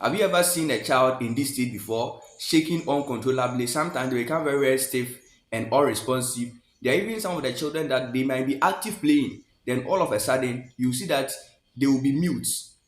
Have you ever seen a child in this state before, shaking uncontrollably? Sometimes they become very, very stiff and unresponsive. There are even some of the children that they might be active playing, then all of a sudden you see that they will be mute.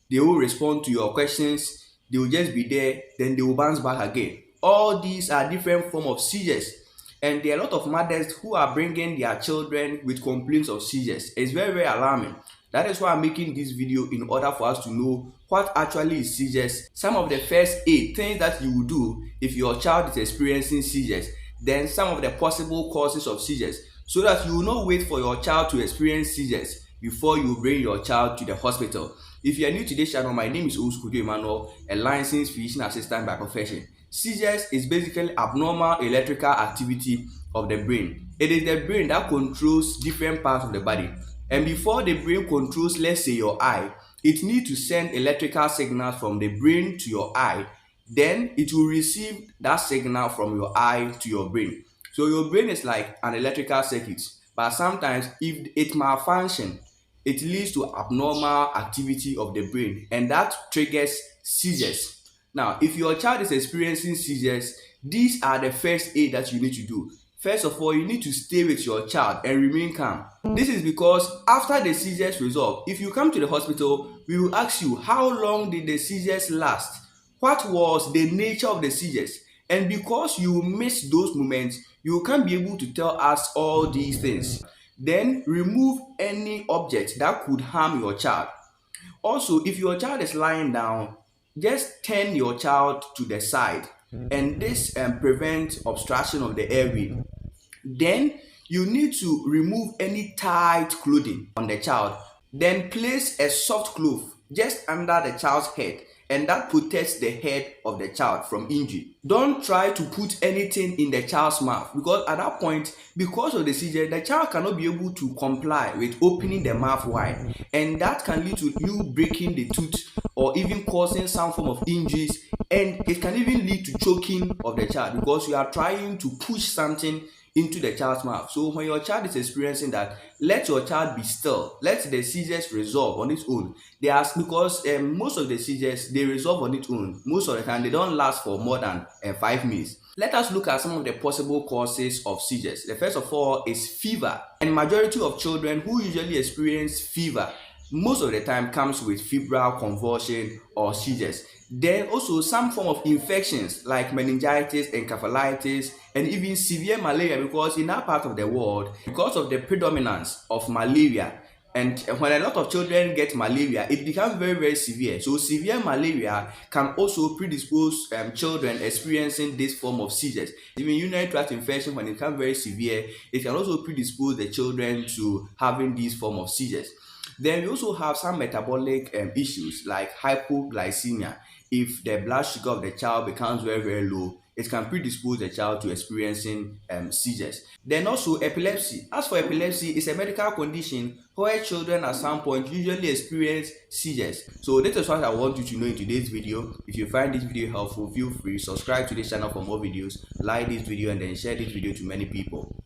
They will respond to your questions, they will just be there, then they will bounce back again. All these are different form of seizures, and there are a lot of mothers who are bringing their children with complaints of seizures. It's very, very alarming. That is why I'm making this video, in order for us to know what actually is seizures, some of the first aid things that you will do if your child is experiencing seizures, then some of the possible causes of seizures, so that you will not wait for your child to experience seizures before you bring your child to the hospital. If you are new to this channel, my name is Oskudu Emmanuel, a licensed physician assistant by profession. Seizures is basically abnormal electrical activity of the brain. It is the brain that controls different parts of the body. And before the brain controls, let's say, your eye, it needs to send electrical signals from the brain to your eye. Then it will receive that signal from your eye to your brain. So your brain is like an electrical circuit. But sometimes if it malfunctions, it leads to abnormal activity of the brain, and that triggers seizures. Now, if your child is experiencing seizures, these are the first aid that you need to do. First of all, you need to stay with your child and remain calm. This is because after the seizures resolve, if you come to the hospital, we will ask you, how long did the seizures last? What was the nature of the seizures? And because you miss those moments, you can't be able to tell us all these things. Then remove any object that could harm your child. Also, if your child is lying down, just turn your child to the side, and this prevents obstruction of the airway. Then you need to remove any tight clothing on the child. Then place a soft cloth just under the child's head, and that protects the head of the child from injury. Don't try to put anything in the child's mouth, because at that point, because of the seizure, the child cannot be able to comply with opening the mouth wide, and that can lead to you breaking the tooth or even causing some form of injuries, and it can even lead to choking of the child because you are trying to push something into the child's mouth. So when your child is experiencing that, let your child be still. Let the seizures resolve on its own. Because most of the seizures, they resolve on its own. Most of the time, they don't last for more than 5 minutes. Let us look at some of the possible causes of seizures. The first of all is fever. And majority of children who usually experience fever, most of the time comes with febrile convulsion or seizures. Then also some form of infections like meningitis, encephalitis, and even severe malaria, because in that part of the world, because of the predominance of malaria, and when a lot of children get malaria, it becomes very, very severe. So severe malaria can also predispose children experiencing this form of seizures. Even urinary tract infection, when it becomes very severe, it can also predispose the children to having this form of seizures. Then we also have some metabolic issues like hypoglycemia. If the blood sugar of the child becomes very, very low, it can predispose the child to experiencing seizures. Then also epilepsy. As for epilepsy, it's a medical condition where children at some point usually experience seizures. So this is what I want you to know in today's video. If you find this video helpful, feel free, subscribe to this channel for more videos, like this video, and then share this video to many people.